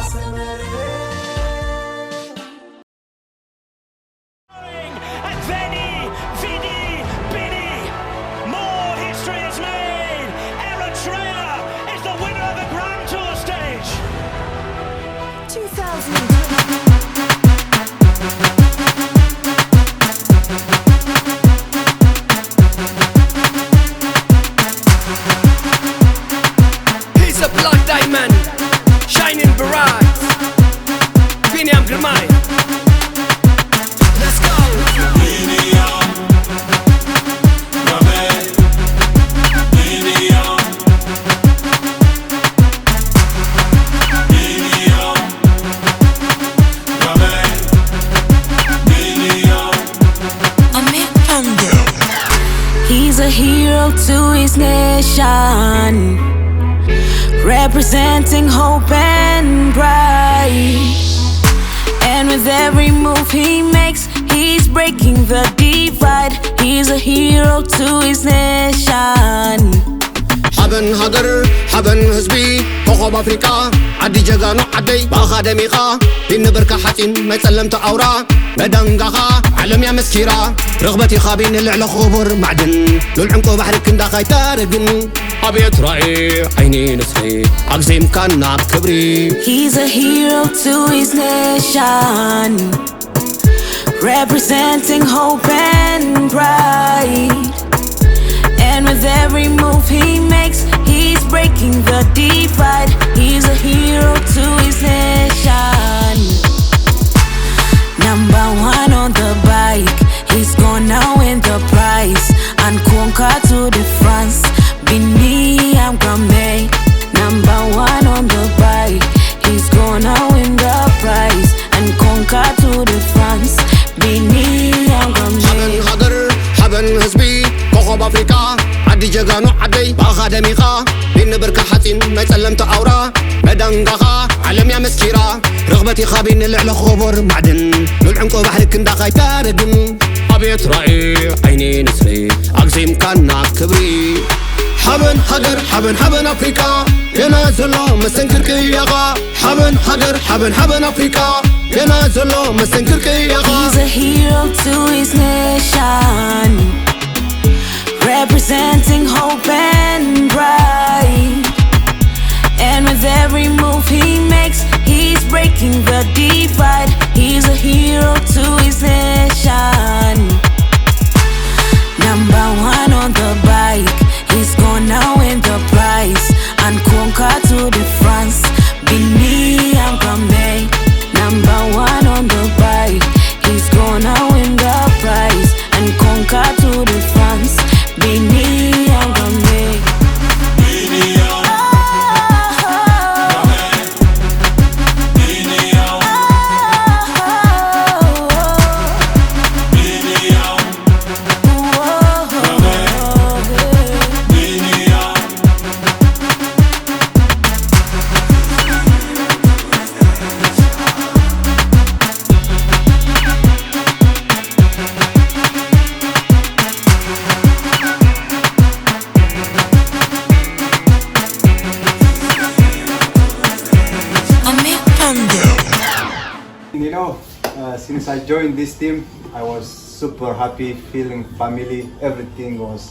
And Bini, more history is made. Eritrea is the winner of the Grand Tour stage. 2000. He's a black diamond, shining bright. Biniam Girmay. Let's go. Biniam Girmay. Biniam. Biniam Girmay. Biniam. He's a hero to his nation, representing hope and pride. And with every move he makes, he's breaking the divide. He's a hero to his nation. حبن هاجر حبن هزبي كوكب أفريقيا عدي جاغانو عدي بأخادميقا بنبركة حتين ما يسلمت أورا بدنقها علم يا مسكيرا رغبتي خابين اللي على خبر معدن للعنقو بحرك انداخاي تارقن أبيت رأي عيني نسخي أقزيم كان نعب كبري. He's a hero to his nation, representing hope and pride. And with every move he makes, he's breaking the divide. He's a hero to his nation. Number one on the bike, he's gonna win the prize and conquer to the France. Biniam Girmay. Number one on the bike, he's gonna win the prize and conquer to the France. Biniam Girmay. حبن هاجر حبن هزبي كوكب أفريقيا عدي جاغانو عدي بأخادميقا بنبركة حتين ما يسلمت أورا بدنقها علم يا مسكيرا رغبتي خابين اللي على خبر معدن للعنقو بحرك انداخاي تارقن أبيت رأي عيني نسري أقزيم كان نعب كبري. حبن هاجر حبن أفريقيا ينازلو مسنكر كياغا حبن هاجر حبن أفريقيا ينازلو مسنكر كياغا. He's a hero to his nation, representing hope and pride. And with every move he makes, he's breaking the divide. He's a hero to his nation. Number one on the bike, he's gonna win the prize and conquer to the France. Biniam Girmay. Number one on the bike, he's gonna win the prize and conquer to the France. Biniam Girmay. Biniam Girmay. Biniam. Biniam Girmay. Biniam. You know, since I joined this team, I was super happy, feeling family. Everything was